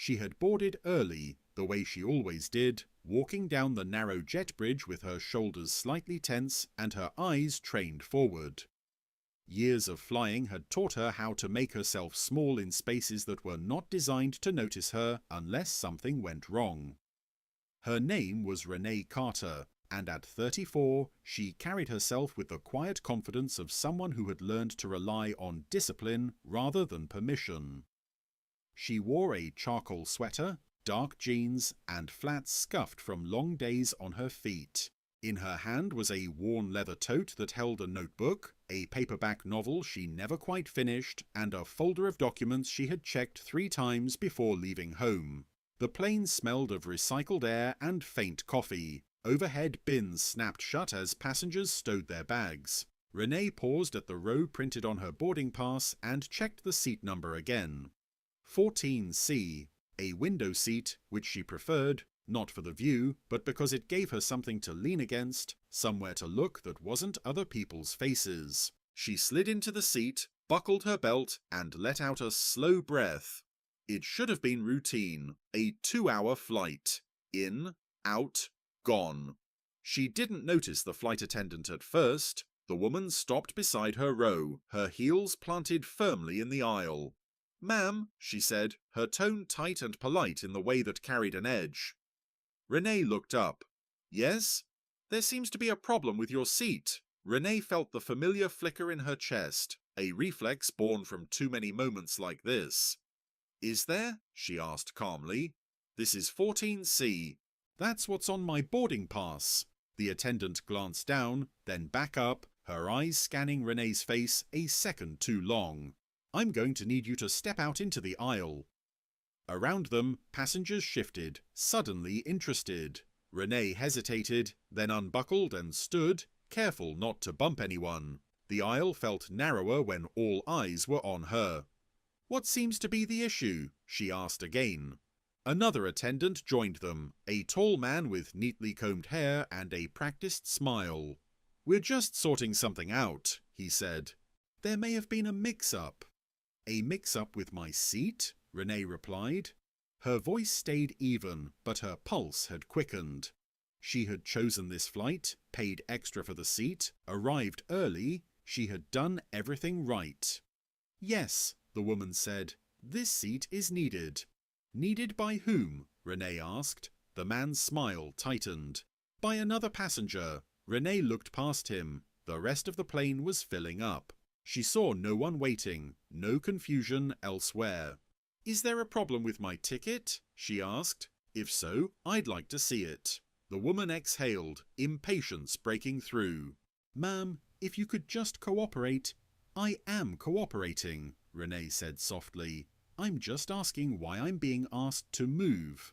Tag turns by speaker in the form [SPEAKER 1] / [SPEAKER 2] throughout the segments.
[SPEAKER 1] She had boarded early, the way she always did, walking down the narrow jet bridge with her shoulders slightly tense and her eyes trained forward. Years of flying had taught her how to make herself small in spaces that were not designed to notice her unless something went wrong. Her name was Renee Carter, and at 34 she carried herself with the quiet confidence of someone who had learned to rely on discipline rather than permission. She wore a charcoal sweater, dark jeans, and flats scuffed from long days on her feet. In her hand was a worn leather tote that held a notebook, a paperback novel she never quite finished, and a folder of documents she had checked 3 times before leaving home. The plane smelled of recycled air and faint coffee. Overhead bins snapped shut as passengers stowed their bags. Renee paused at the row printed on her boarding pass and checked the seat number again. 14C, a window seat, which she preferred, not for the view, but because it gave her something to lean against, somewhere to look that wasn't other people's faces. She slid into the seat, buckled her belt, and let out a slow breath. It should have been routine, a 2-hour flight. In, out, gone. She didn't notice the flight attendant at first. The woman stopped beside her row, her heels planted firmly in the aisle. "Ma'am," she said, her tone tight and polite in the way that carried an edge. Renee looked up. "Yes? There seems to be a problem with your seat." Renee felt the familiar flicker in her chest, a reflex born from too many moments like this. "Is there?" she asked calmly. "This is 14C. That's what's on my boarding pass." The attendant glanced down, then back up, her eyes scanning Renee's face a second too long. "I'm going to need you to step out into the aisle." Around them, passengers shifted, suddenly interested. Renee hesitated, then unbuckled and stood, careful not to bump anyone. The aisle felt narrower when all eyes were on her. "What seems to be the issue?" she asked again. Another attendant joined them, a tall man with neatly combed hair and a practiced smile. "We're just sorting something out," he said. "There may have been a mix-up." "A mix-up with my seat?" Renee replied. Her voice stayed even, but her pulse had quickened. She had chosen this flight, paid extra for the seat, arrived early. She had done everything right. "Yes," the woman said, "this seat is needed." "Needed by whom?" Renee asked. The man's smile tightened. "By another passenger." Renee looked past him. The rest of the plane was filling up. She saw no one waiting, no confusion elsewhere. "Is there a problem with my ticket?" she asked. "If so, I'd like to see it." The woman exhaled, impatience breaking through. "Ma'am, if you could just cooperate." "I am cooperating," Renee said softly. "I'm just asking why I'm being asked to move."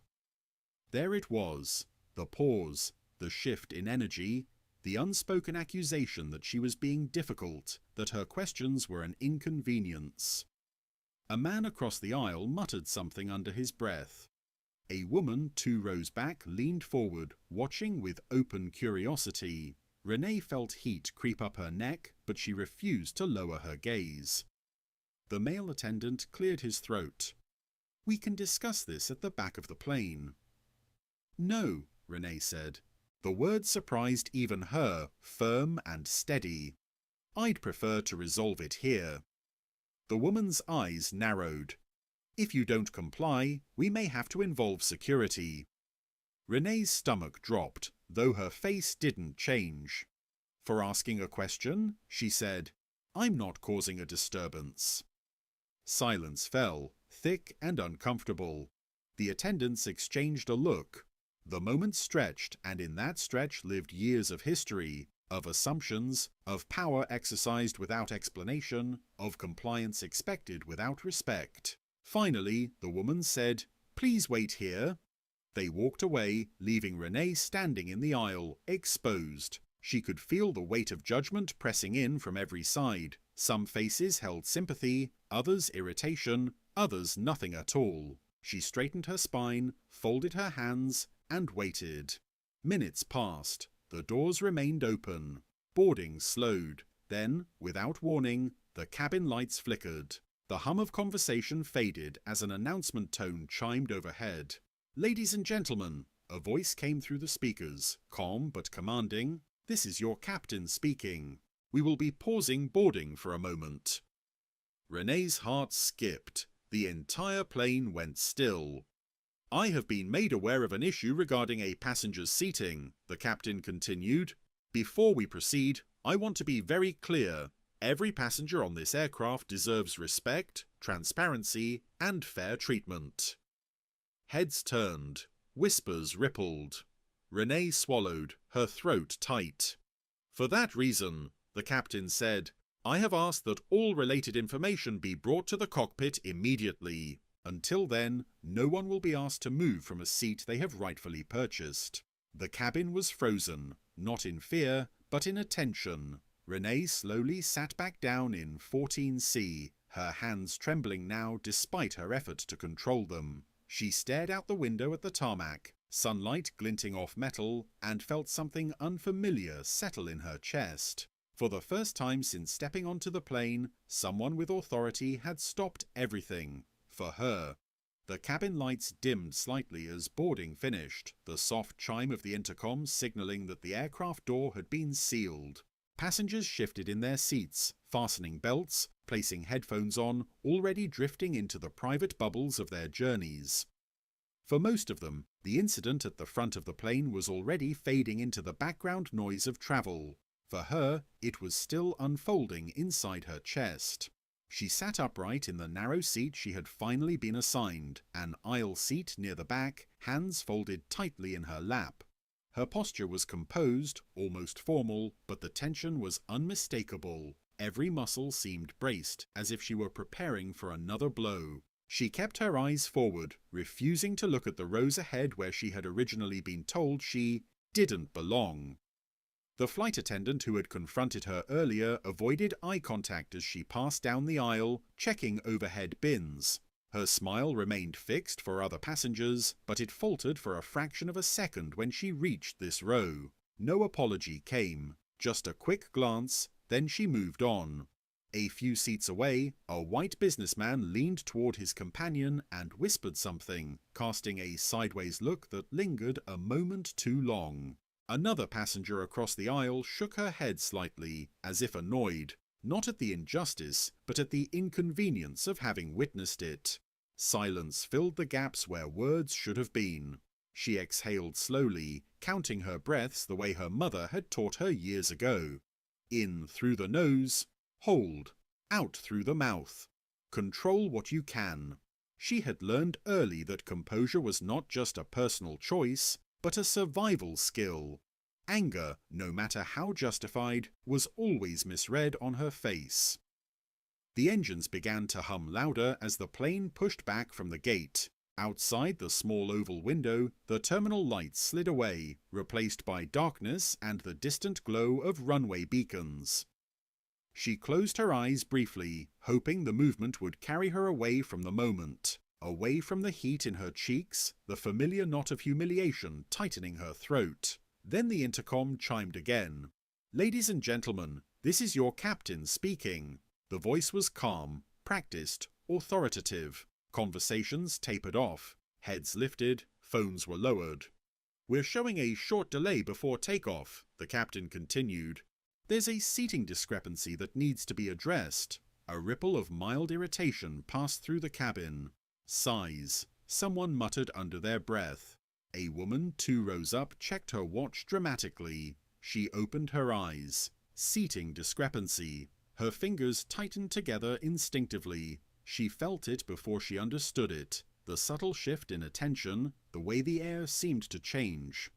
[SPEAKER 1] There it was, the pause, the shift in energy, the unspoken accusation that she was being difficult, that her questions were an inconvenience. A man across the aisle muttered something under his breath. A woman 2 rows back leaned forward, watching with open curiosity. Renee felt heat creep up her neck, but she refused to lower her gaze. The male attendant cleared his throat. "We can discuss this at the back of the plane." "No," Renee said. The word surprised even her, firm and steady. "I'd prefer to resolve it here." The woman's eyes narrowed. "If you don't comply, we may have to involve security." Renee's stomach dropped, though her face didn't change. "For asking a question," she said, "I'm not causing a disturbance." Silence fell, thick and uncomfortable. The attendants exchanged a look. The moment stretched, and in that stretch lived years of history, of assumptions, of power exercised without explanation, of compliance expected without respect. Finally, the woman said, "Please wait here." They walked away, leaving Renee standing in the aisle, exposed. She could feel the weight of judgment pressing in from every side. Some faces held sympathy, others irritation, others nothing at all. She straightened her spine, folded her hands, and waited. Minutes passed. The doors remained open. Boarding slowed. Then, without warning, the cabin lights flickered. The hum of conversation faded as an announcement tone chimed overhead. "Ladies and gentlemen," a voice came through the speakers, calm but commanding. "This is your captain speaking. We will be pausing boarding for a moment." Renee's heart skipped. The entire plane went still. "I have been made aware of an issue regarding a passenger's seating," the captain continued. "Before we proceed, I want to be very clear. Every passenger on this aircraft deserves respect, transparency, and fair treatment." Heads turned. Whispers rippled. Renee swallowed, her throat tight. "For that reason," the captain said, "I have asked that all related information be brought to the cockpit immediately. Until then, no one will be asked to move from a seat they have rightfully purchased." The cabin was frozen, not in fear, but in attention. Renee slowly sat back down in 14C, her hands trembling now despite her effort to control them. She stared out the window at the tarmac, sunlight glinting off metal, and felt something unfamiliar settle in her chest. For the first time since stepping onto the plane, someone with authority had stopped everything. For her. The cabin lights dimmed slightly as boarding finished, the soft chime of the intercom signaling that the aircraft door had been sealed. Passengers shifted in their seats, fastening belts, placing headphones on, already drifting into the private bubbles of their journeys. For most of them, the incident at the front of the plane was already fading into the background noise of travel. For her, it was still unfolding inside her chest. She sat upright in the narrow seat she had finally been assigned, an aisle seat near the back, hands folded tightly in her lap. Her posture was composed, almost formal, but the tension was unmistakable. Every muscle seemed braced, as if she were preparing for another blow. She kept her eyes forward, refusing to look at the rows ahead where she had originally been told she didn't belong. The flight attendant who had confronted her earlier avoided eye contact as she passed down the aisle, checking overhead bins. Her smile remained fixed for other passengers, but it faltered for a fraction of a second when she reached this row. No apology came, just a quick glance, then she moved on. A few seats away, a white businessman leaned toward his companion and whispered something, casting a sideways look that lingered a moment too long. Another passenger across the aisle shook her head slightly, as if annoyed, not at the injustice, but at the inconvenience of having witnessed it. Silence filled the gaps where words should have been. She exhaled slowly, counting her breaths the way her mother had taught her years ago. In through the nose, hold, out through the mouth. Control what you can. She had learned early that composure was not just a personal choice, but a survival skill. Anger, no matter how justified, was always misread on her face. The engines began to hum louder as the plane pushed back from the gate. Outside the small oval window, the terminal lights slid away, replaced by darkness and the distant glow of runway beacons. She closed her eyes briefly, hoping the movement would carry her away from the moment. Away from the heat in her cheeks, the familiar knot of humiliation tightening her throat. Then the intercom chimed again. "Ladies and gentlemen, this is your captain speaking." The voice was calm, practiced, authoritative. Conversations tapered off. Heads lifted, phones were lowered. "We're showing a short delay before takeoff," the captain continued. "There's a seating discrepancy that needs to be addressed." A ripple of mild irritation passed through the cabin. Sighs. Someone muttered under their breath. A woman 2 rows up checked her watch dramatically. She opened her eyes. Seating discrepancy. Her fingers tightened together instinctively. She felt it before she understood it. The subtle shift in attention, the way the air seemed to change.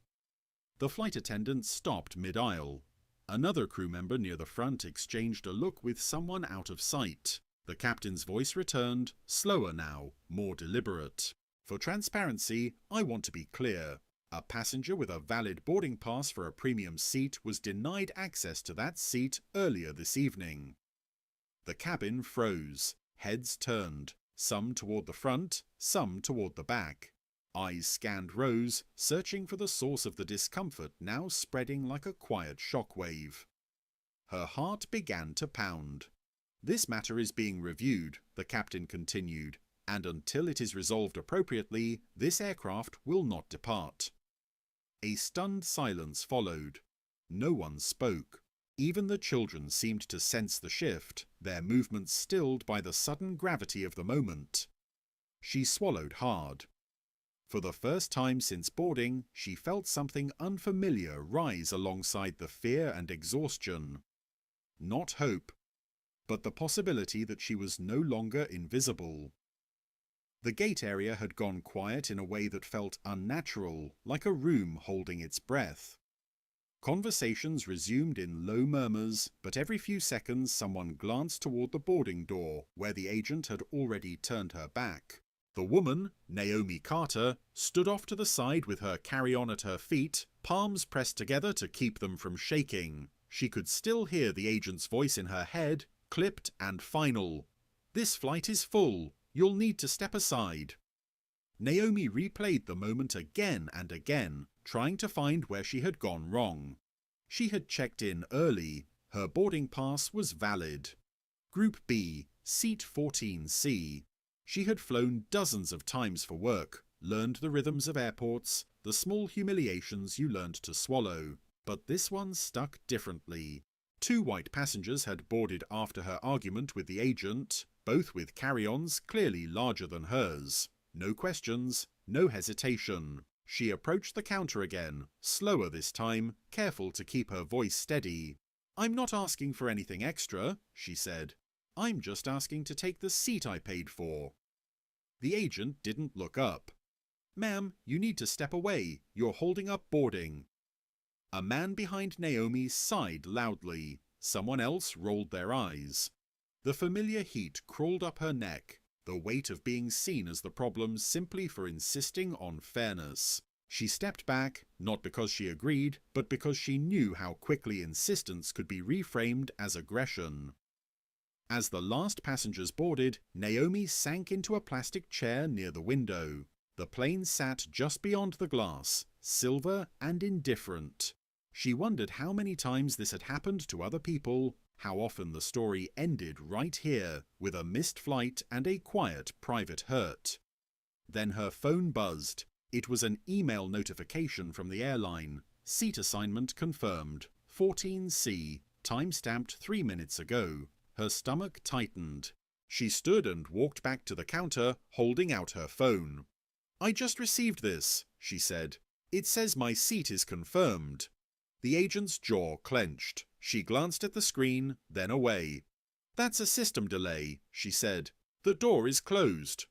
[SPEAKER 1] The flight attendant stopped mid-aisle. Another crew member near the front exchanged a look with someone out of sight. The captain's voice returned, slower now, more deliberate. "For transparency, I want to be clear. A passenger with a valid boarding pass for a premium seat was denied access to that seat earlier this evening." The cabin froze. Heads turned, some toward the front, some toward the back. Eyes scanned rows, searching for the source of the discomfort now spreading like a quiet shockwave. Her heart began to pound. This matter is being reviewed, the captain continued, and until it is resolved appropriately, this aircraft will not depart. A stunned silence followed. No one spoke. Even the children seemed to sense the shift, their movements stilled by the sudden gravity of the moment. She swallowed hard. For the first time since boarding, she felt something unfamiliar rise alongside the fear and exhaustion. Not hope, but the possibility that she was no longer invisible. The gate area had gone quiet in a way that felt unnatural, like a room holding its breath. Conversations resumed in low murmurs, but every few seconds someone glanced toward the boarding door, where the agent had already turned her back. The woman, Naomi Carter, stood off to the side with her carry-on at her feet, palms pressed together to keep them from shaking. She could still hear the agent's voice in her head, clipped and final. "This flight is full. You'll need to step aside." Naomi replayed the moment again and again, trying to find where she had gone wrong. She had checked in early. Her boarding pass was valid. Group B, Seat 14C. She had flown dozens of times for work, learned the rhythms of airports, the small humiliations you learned to swallow. But this one stuck differently. 2 white passengers had boarded after her argument with the agent, both with carry-ons clearly larger than hers. No questions, no hesitation. She approached the counter again, slower this time, careful to keep her voice steady. "I'm not asking for anything extra," she said. "I'm just asking to take the seat I paid for." The agent didn't look up. "Ma'am, you need to step away. You're holding up boarding." A man behind Naomi sighed loudly. Someone else rolled their eyes. The familiar heat crawled up her neck, the weight of being seen as the problem simply for insisting on fairness. She stepped back, not because she agreed, but because she knew how quickly insistence could be reframed as aggression. As the last passengers boarded, Naomi sank into a plastic chair near the window. The plane sat just beyond the glass, silver and indifferent. She wondered how many times this had happened to other people, how often the story ended right here, with a missed flight and a quiet private hurt. Then her phone buzzed. It was an email notification from the airline. Seat assignment confirmed. 14C, time-stamped 3 minutes ago. Her stomach tightened. She stood and walked back to the counter, holding out her phone. "I just received this," she said. "It says my seat is confirmed." The agent's jaw clenched. She glanced at the screen, then away. "That's a system delay," she said. "The door is closed."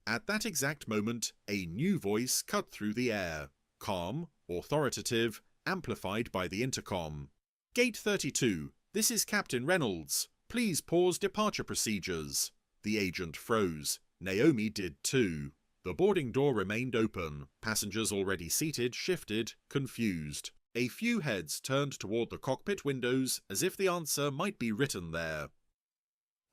[SPEAKER 1] At that exact moment, a new voice cut through the air. Calm, authoritative, amplified by the intercom. "Gate 32, this is Captain Reynolds. Please pause departure procedures." The agent froze. Naomi did too. The boarding door remained open. Passengers already seated shifted, confused. A few heads turned toward the cockpit windows as if the answer might be written there.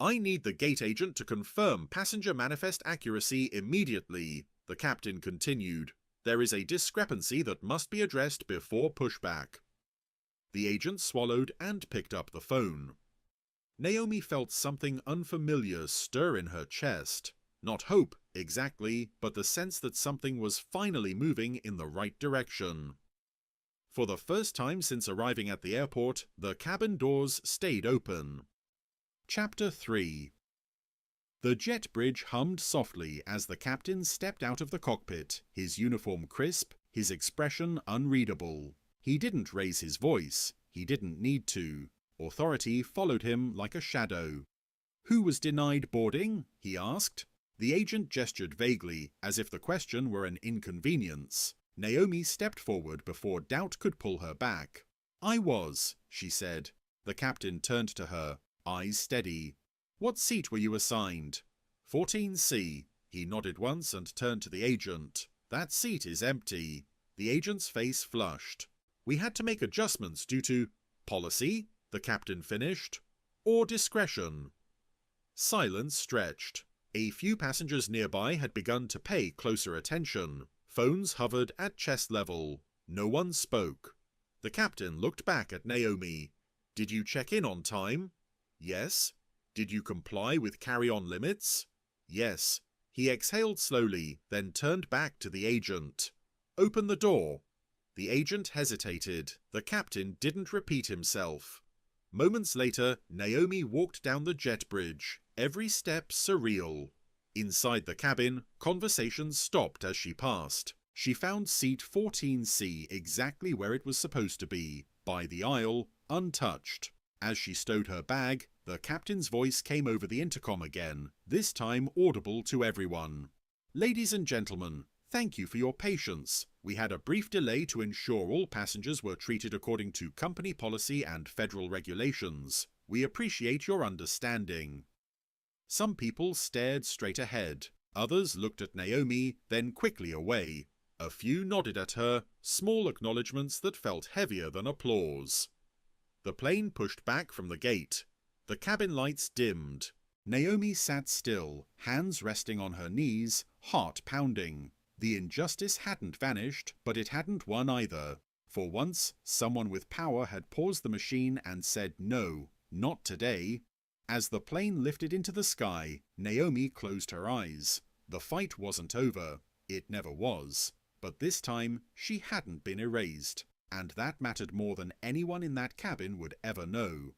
[SPEAKER 1] "I need the gate agent to confirm passenger manifest accuracy immediately," the captain continued. "There is a discrepancy that must be addressed before pushback." The agent swallowed and picked up the phone. Naomi felt something unfamiliar stir in her chest. Not hope, exactly, but the sense that something was finally moving in the right direction. For the first time since arriving at the airport, the cabin doors stayed open. Chapter 3. The jet bridge hummed softly as the captain stepped out of the cockpit, his uniform crisp, his expression unreadable. He didn't raise his voice. He didn't need to. Authority followed him like a shadow. "Who was denied boarding?" he asked. The agent gestured vaguely, as if the question were an inconvenience. Naomi stepped forward before doubt could pull her back. "I was," she said. The captain turned to her, eyes steady. "What seat were you assigned?" 14C. He nodded once and turned to the agent. "That seat is empty." The agent's face flushed. "We had to make adjustments due to policy," the captain finished, "or discretion." Silence stretched. A few passengers nearby had begun to pay closer attention. Phones hovered at chest level. No one spoke. The captain looked back at Naomi. "Did you check in on time?" "Yes." Did you comply with carry-on limits? Yes. He exhaled slowly, then turned back to the agent. Open the door. The agent hesitated. The captain didn't repeat himself. Moments later, Naomi walked down the jet bridge, every step surreal. Inside the cabin, conversations stopped as she passed. She found seat 14C exactly where it was supposed to be, by the aisle, untouched. As she stowed her bag, the captain's voice came over the intercom again, this time audible to everyone. Ladies and gentlemen, thank you for your patience. We had a brief delay to ensure all passengers were treated according to company policy and federal regulations. We appreciate your understanding. Some people stared straight ahead. Others looked at Naomi, then quickly away. A few nodded at her, small acknowledgements that felt heavier than applause. The plane pushed back from the gate. The cabin lights dimmed. Naomi sat still, hands resting on her knees, heart pounding. The injustice hadn't vanished, but it hadn't won either. For once, someone with power had paused the machine and said no, not today. As the plane lifted into the sky, Naomi closed her eyes. The fight wasn't over. It never was. But this time, she hadn't been erased. And that mattered more than anyone in that cabin would ever know.